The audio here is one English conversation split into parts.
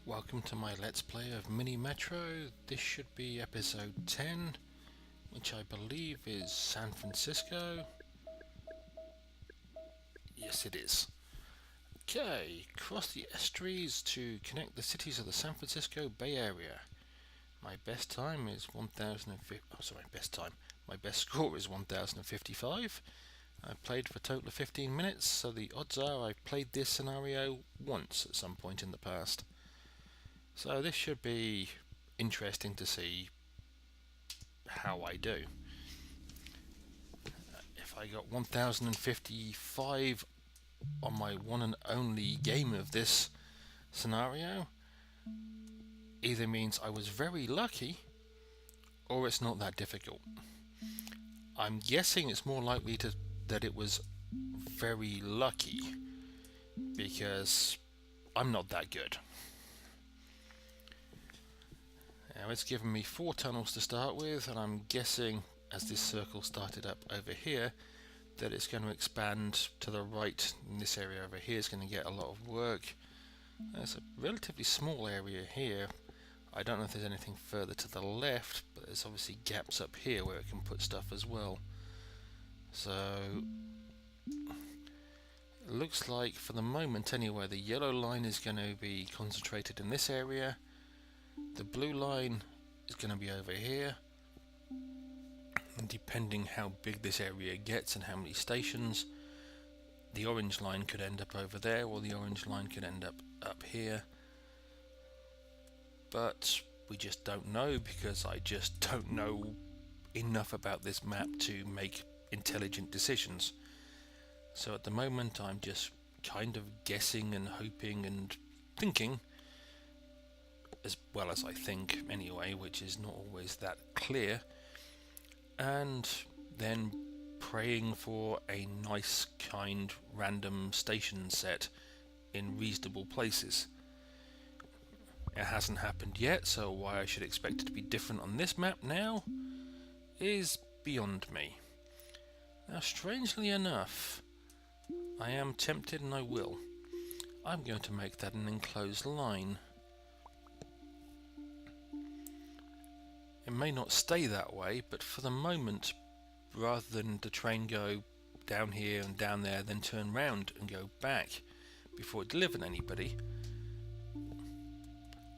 Welcome to my Let's Play of Mini Metro. This should be episode 10, which I believe is San Francisco. Yes, it is. Okay, cross the estuaries to connect the cities of the San Francisco Bay Area. My best time is 1050. Oh, sorry, best time. My best score is 1055. I've played for a total of 15 minutes, so the odds are I've played this scenario once at some point in the past. So this should be interesting to see how I do. If I got 1055 on my one and only game of this scenario, either means I was very lucky or it's not that difficult. I'm guessing it's more likely that it was very lucky because I'm not that good. Now it's given me 4 tunnels to start with, and I'm guessing as this circle started up over here that it's going to expand to the right. In this area over here is going to get a lot of work. There's a relatively small area here. I don't know if there's anything further to the left, but there's obviously gaps up here where it can put stuff as well. So it looks like for the moment anyway the yellow line is going to be concentrated in this area. The blue line is going to be over here, and depending how big this area gets and how many stations, the orange line could end up over there, or the orange line could end up here. But we just don't know, because I just don't know enough about this map to make intelligent decisions. So at the moment I'm just kind of guessing and hoping and thinking, as well as I think anyway, which is not always that clear, and then praying for a nice kind random station set in reasonable places. It hasn't happened yet, so why I should expect it to be different on this map now is beyond me. Now, strangely enough, I am tempted, and I will. I'm going to make that an enclosed line. It may not stay that way, but for the moment, rather than the train go down here and down there, then turn round and go back before it delivered anybody,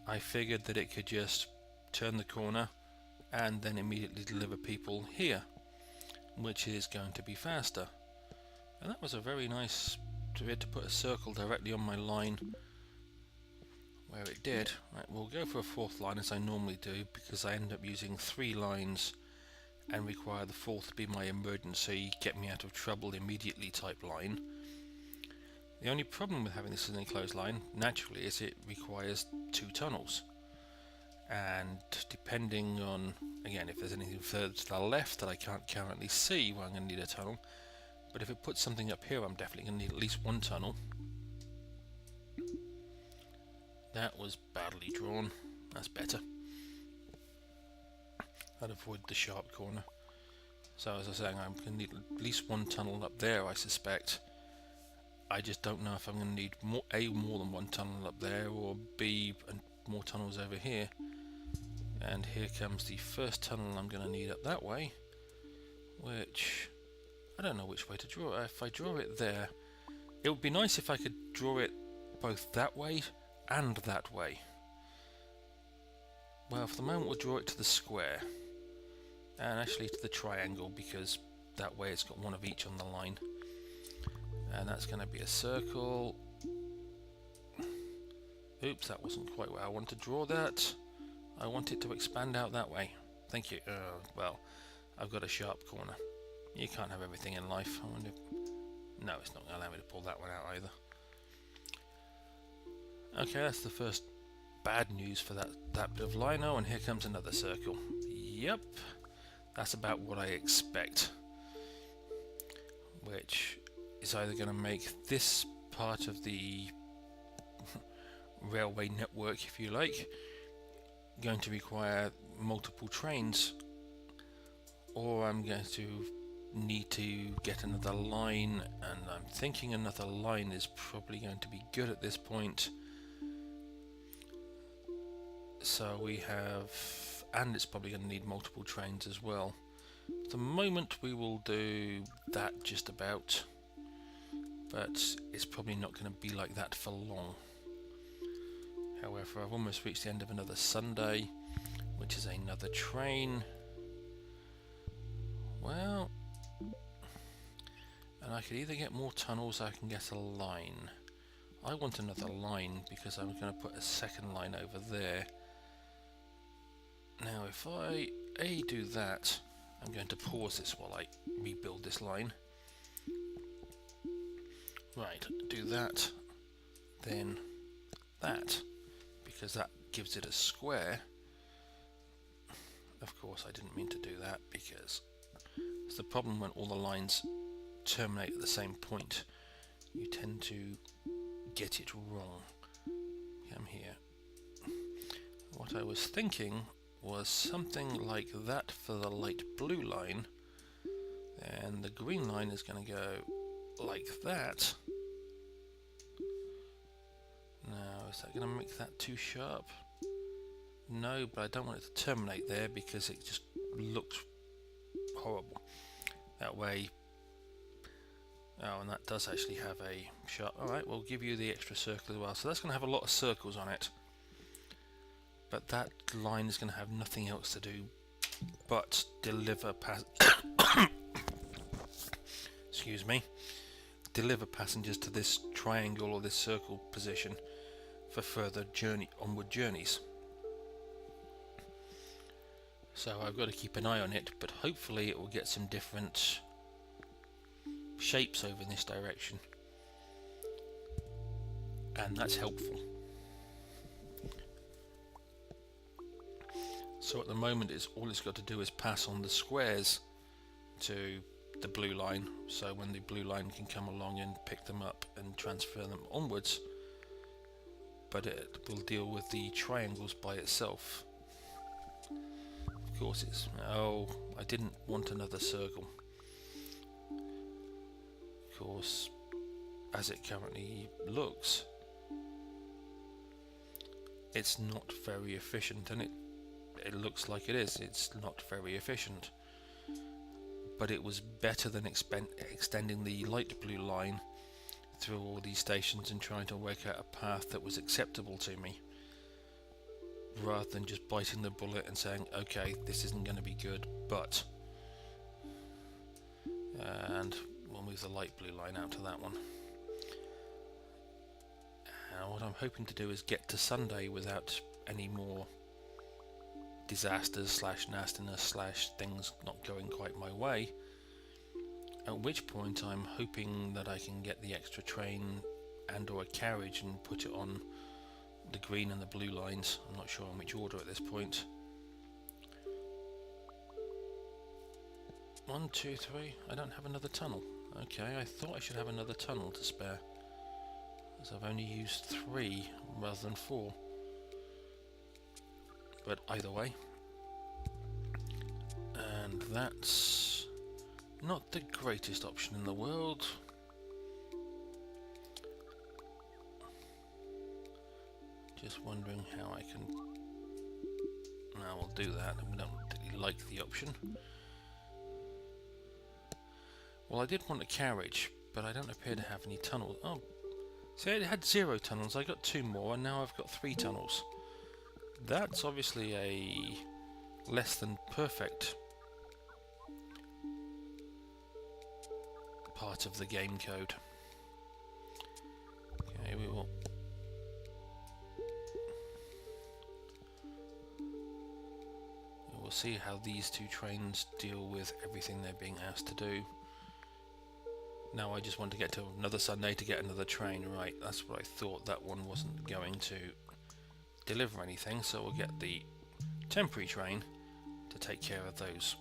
I figured that it could just turn the corner and then immediately deliver people here, which is going to be faster. And that was a very nice to put a circle directly on my line where it did. Right, we'll go for a 4th line as I normally do, because I end up using 3 lines and require the 4th to be my emergency, get me out of trouble immediately type line. The only problem with having this as an enclosed line, naturally, is it requires 2 tunnels. And depending on, again, if there's anything further to the left that I can't currently see, well, I'm going to need a tunnel. But if it puts something up here, I'm definitely going to need at least 1 tunnel. That was badly drawn. That's better. I'd avoid the sharp corner. So as I was saying, I'm going to need at least 1 tunnel up there, I suspect. I just don't know if I'm going to need more than 1 tunnel up there, or B, and more tunnels over here. And here comes the first tunnel I'm going to need up that way, which I don't know which way to draw it. If I draw it there, it would be nice if I could draw it both that way and that way. Well, for the moment we'll draw it to the square, and actually to the triangle, because that way it's got 1 of each on the line. And that's going to be a circle. Oops, that wasn't quite where I wanted to draw that. I want it to expand out that way. Thank you. Well, I've got a sharp corner. You can't have everything in life. I wonder... No, it's not going to allow me to pull that one out either. Okay, that's the first bad news for that bit of lino, and here comes another circle. Yep, that's about what I expect. Which is either going to make this part of the railway network, if you like, going to require multiple trains, or I'm going to need to get another line, and I'm thinking another line is probably going to be good at this point. So we have, and it's probably going to need multiple trains as well. At the moment we will do that just about, but it's probably not going to be like that for long. However, I've almost reached the end of another Sunday, which is another train. Well, and I could either get more tunnels or I can get a line. I want another line because I'm going to put a second line over there. Now if I do that, I'm going to pause this while I rebuild this line. Right, do that, then that, because that gives it a square. Of course I didn't mean to do that, because it's the problem when all the lines terminate at the same point. You tend to get it wrong. Come here. What I was thinking was something like that for the light blue line, and the green line is going to go like that. Now, is that going to make that too sharp? No, but I don't want it to terminate there because it just looks horrible. That way. Oh, and that does actually have a sharp. Alright, we'll give you the extra circle as well. So that's going to have a lot of circles on it. But that line is going to have nothing else to do but deliver excuse me, deliver passengers to this triangle or this circle position for further onward journeys. So I've got to keep an eye on it, but hopefully it will get some different shapes over in this direction, and that's helpful. So at the moment all it's got to do is pass on the squares to the blue line, so when the blue line can come along and pick them up and transfer them onwards, but it will deal with the triangles by itself. Of course it's, oh, I didn't want another circle. Of course, as it currently looks, it's not very efficient, and it looks like it is. It's not very efficient, but it was better than extending the light blue line through all these stations and trying to work out a path that was acceptable to me, rather than just biting the bullet and saying, okay, this isn't going to be good, but, and we'll move the light blue line out to that one. And what I'm hoping to do is get to Sunday without any more disasters slash nastiness slash things not going quite my way, at which point I'm hoping that I can get the extra train and or a carriage and put it on the green and the blue lines. I'm not sure in which order at this point. 1, 2, 3. I don't have another tunnel. Okay, I thought I should have another tunnel to spare, as I've only used 3 rather than 4. But either way, and that's not the greatest option in the world. Just wondering how I can. Now I'll do that. I don't really like the option. Well, I did want a carriage, but I don't appear to have any tunnels. Oh, see, it had 0 tunnels. I got 2 more, and now I've got 3 tunnels. That's obviously a less than perfect part of the game code. Okay, we'll see how these 2 trains deal with everything they're being asked to do. Now I just want to get to another Sunday to get another train. Right, that's what I thought. That one wasn't going to deliver anything, so we'll get the temporary train to take care of those.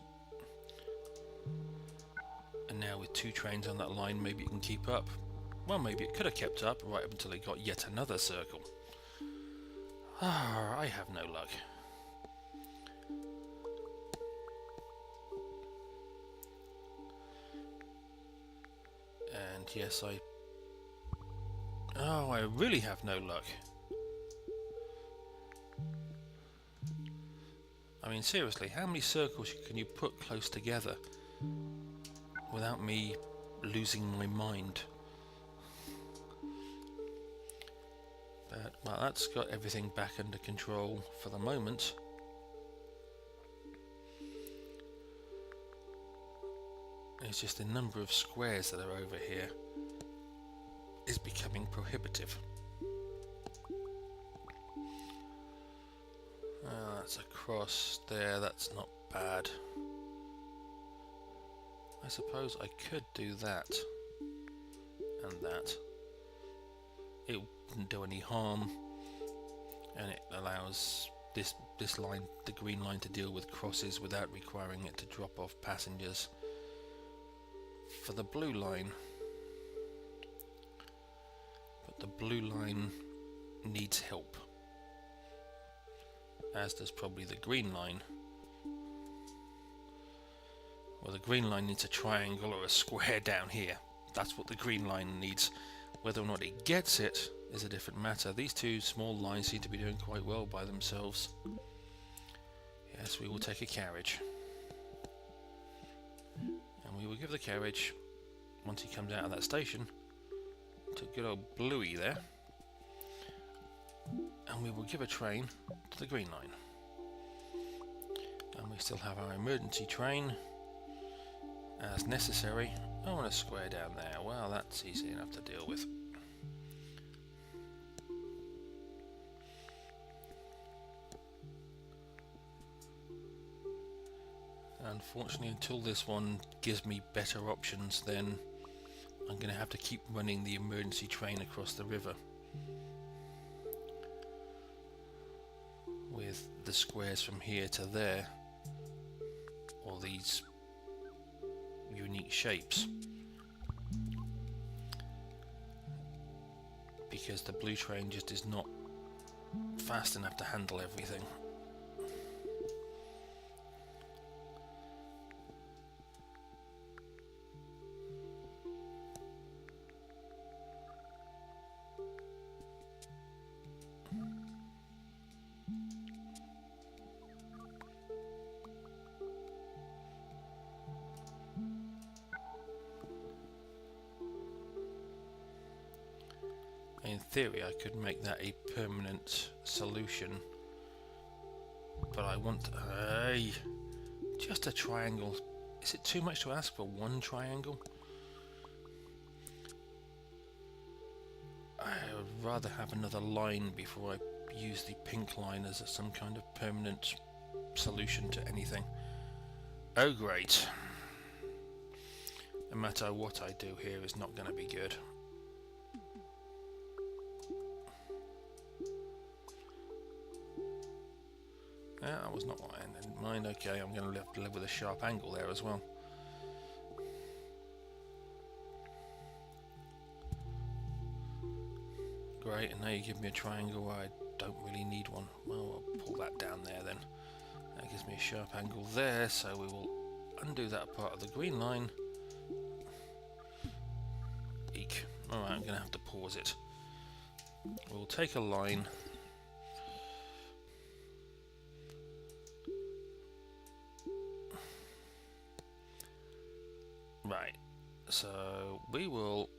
And now with 2 trains on that line, maybe it can keep up. Well, maybe it could have kept up right up until it got yet another circle. Ah, I have no luck. And yes, I really have no luck. I mean, seriously, how many circles can you put close together without me losing my mind? But, well, that's got everything back under control for the moment. It's just the number of squares that are over here is becoming prohibitive. That's across there, that's not bad. I suppose I could do that and that. It wouldn't do any harm, and it allows this line, the green line, to deal with crosses without requiring it to drop off passengers. For the blue line, but the blue line needs help, as does probably the green line. Well, the green line needs a triangle or a square down here. That's what the green line needs. Whether or not it gets it is a different matter. These two small lines seem to be doing quite well by themselves. Yes, we will take a carriage. And we will give the carriage, once he comes out of that station, to good old Bluey there. And we will give a train to the green line. And we still have our emergency train as necessary. I want a square down there. Well, that's easy enough to deal with. Unfortunately, until this one gives me better options, then I'm going to have to keep running the emergency train across the river with the squares from here to there, or these unique shapes, because the blue train just is not fast enough to handle everything. In theory, I could make that a permanent solution, but I want just a triangle. Is it too much to ask for one triangle? I would rather have another line before I use the pink line as some kind of permanent solution to anything. Oh great. No matter what I do here is not going to be good. That was not what I had in mind. Okay, I'm going to live with a sharp angle there as well. Great, and now you give me a triangle where I don't really need one. Well, I'll pull that down there then. That gives me a sharp angle there, so we will undo that part of the green line. Eek. Alright, I'm going to have to pause it. We'll take a line. Right, so we will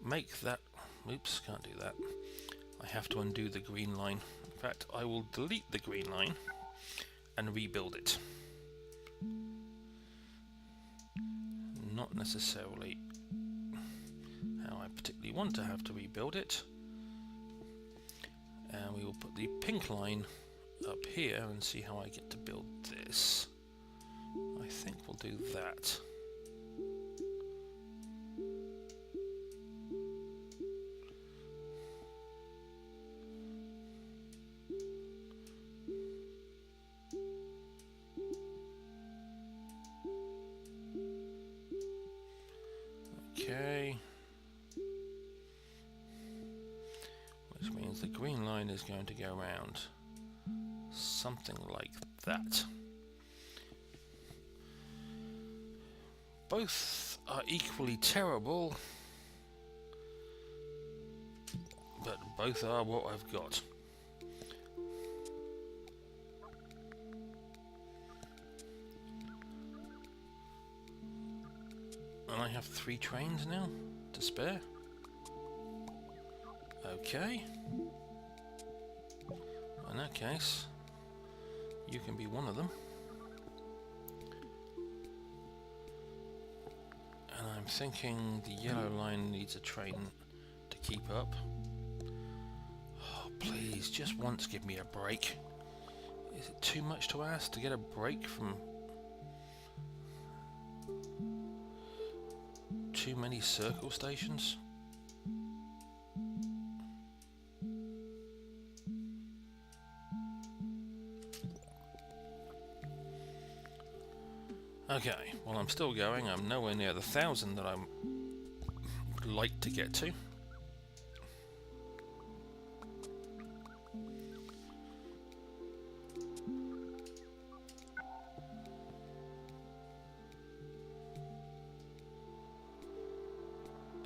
make that. Oops, can't do that. I have to undo the green line. In fact, I will delete the green line and rebuild it. Not necessarily how I particularly want to have to rebuild it. And we will put the pink line up here and see how I get to build this. I think we'll do that. Okay. Which means the green line is going to go around something like that. Both are equally terrible, but both are what I've got. And I have 3 trains now to spare. Okay. In that case, you can be one of them. And I'm thinking the yellow line needs a train to keep up. Oh, please, just once give me a break. Is it too much to ask to get a break from too many circle stations? Okay, well, I'm still going. I'm nowhere near the 1,000 that I would like to get to.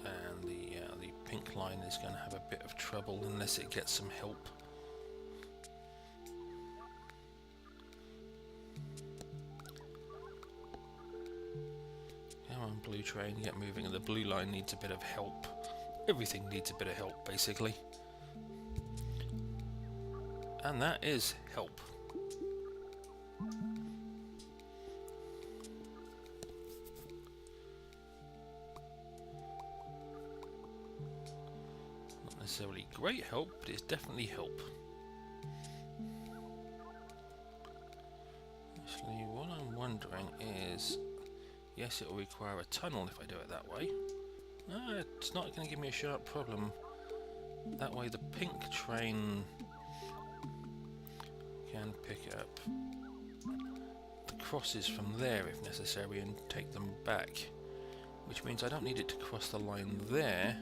And the pink line is going to have a bit of trouble unless it gets some help. Blue train, get moving, and the blue line needs a bit of help. Everything needs a bit of help, basically. And that is help. Not necessarily great help, but it's definitely help. Actually, what I'm wondering is, yes, it will require a tunnel if I do it that way. No, it's not going to give me a sharp problem. That way the pink train can pick up the crosses from there if necessary and take them back. Which means I don't need it to cross the line there.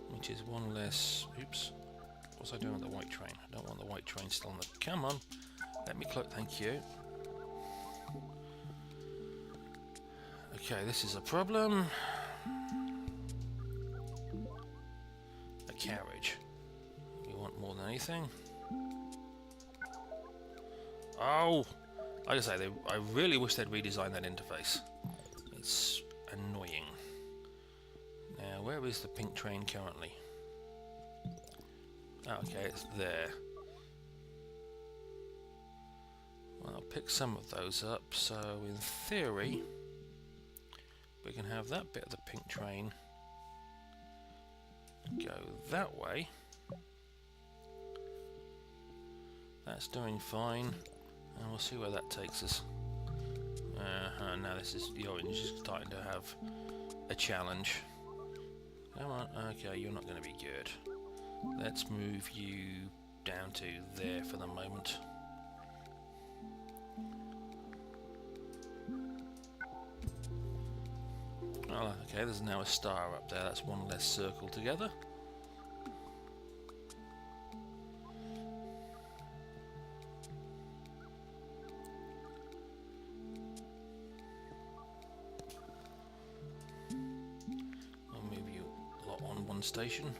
Which is one less... Oops. What's I doing with the white train? I don't want the white train still on the... Come on. Let me cloak. Thank you. Okay, this is a problem. A carriage. You want more than anything? Oh! Like I say, I really wish they'd redesign that interface. It's annoying. Now, where is the pink train currently? Oh, okay, it's there. Well, I'll pick some of those up, so in theory... we can have that bit of the pink train go that way. That's doing fine, and we'll see where that takes us. Now this is the orange is starting to have a challenge. Come on, okay, you're not going to be good. Let's move you down to there for the moment. Oh, okay, there's now a star up there. That's one less circle together. I'll move you lot on one station.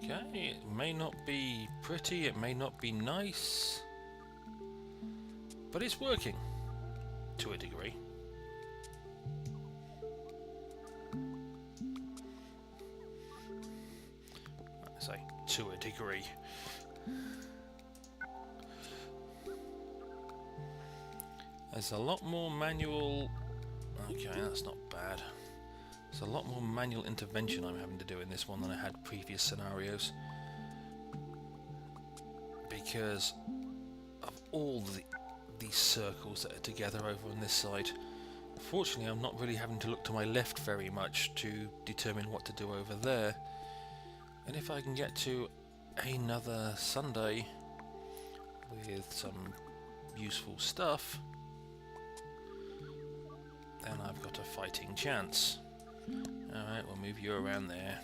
Okay, it may not be pretty, it may not be nice, but it's working to a degree. I say to a degree. There's a lot more manual. Okay, that's not bad. There's a lot more manual intervention I'm having to do in this one than I had previous scenarios, because of all these circles that are together over on this side. Fortunately, I'm not really having to look to my left very much to determine what to do over there. And if I can get to another Sunday with some useful stuff, then I've got a fighting chance. Alright, we'll move you around there.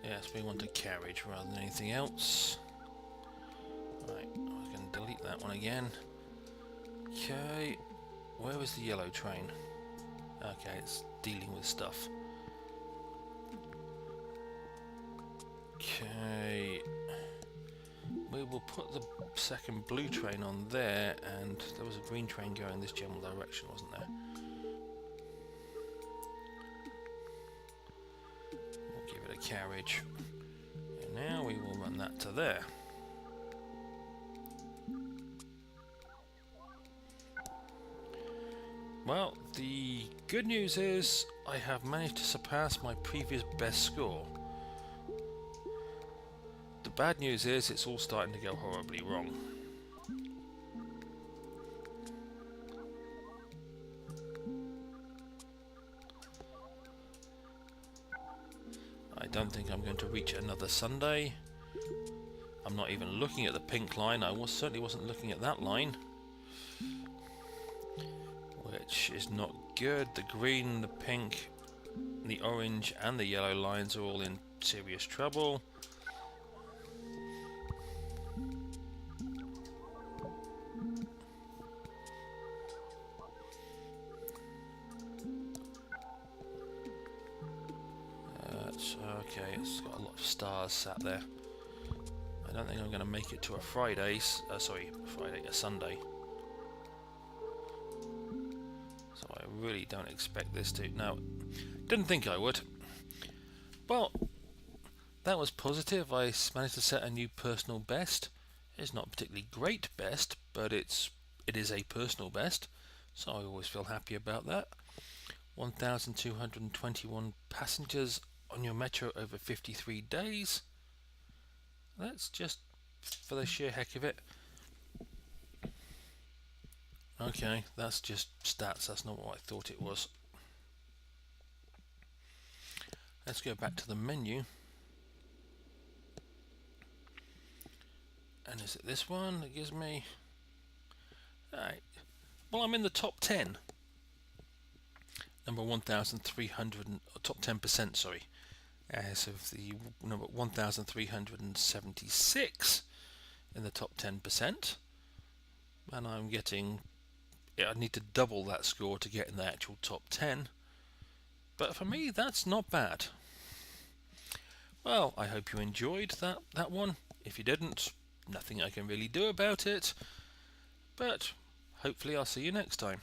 Yes, we want a carriage rather than anything else. Right, I was going to delete that one again. Okay, where was the yellow train? Okay, it's dealing with stuff. Okay, we will put the second blue train on there, and there was a green train going this general direction, wasn't there? We'll give it a carriage, and now we will run that to there. Well, the good news is I have managed to surpass my previous best score. The bad news is it's all starting to go horribly wrong. I don't think I'm going to reach another Sunday. I'm not even looking at the pink line. I certainly wasn't looking at that line, which is not good. The green, the pink, the orange and the yellow lines are all in serious trouble. Okay, it's got a lot of stars sat there. I don't think I'm going to make it to a Friday, a Sunday. So I really don't expect this to. No, didn't think I would. Well, that was positive. I managed to set a new personal best. It's not particularly great best, but it is a personal best, so I always feel happy about that. 1,221 passengers on your metro over 53 days. That's just for the sheer heck of it. Okay, that's just stats, that's not what I thought it was. Let's go back to the menu. And is it this one that gives me... Alright, well, I'm in the top 10. Number 1,300, top 10%, sorry. As of the number 1,376 in the top 10%. And I'm getting... I need to double that score to get in the actual top 10. But for me, that's not bad. Well, I hope you enjoyed that one. If you didn't, nothing I can really do about it. But hopefully I'll see you next time.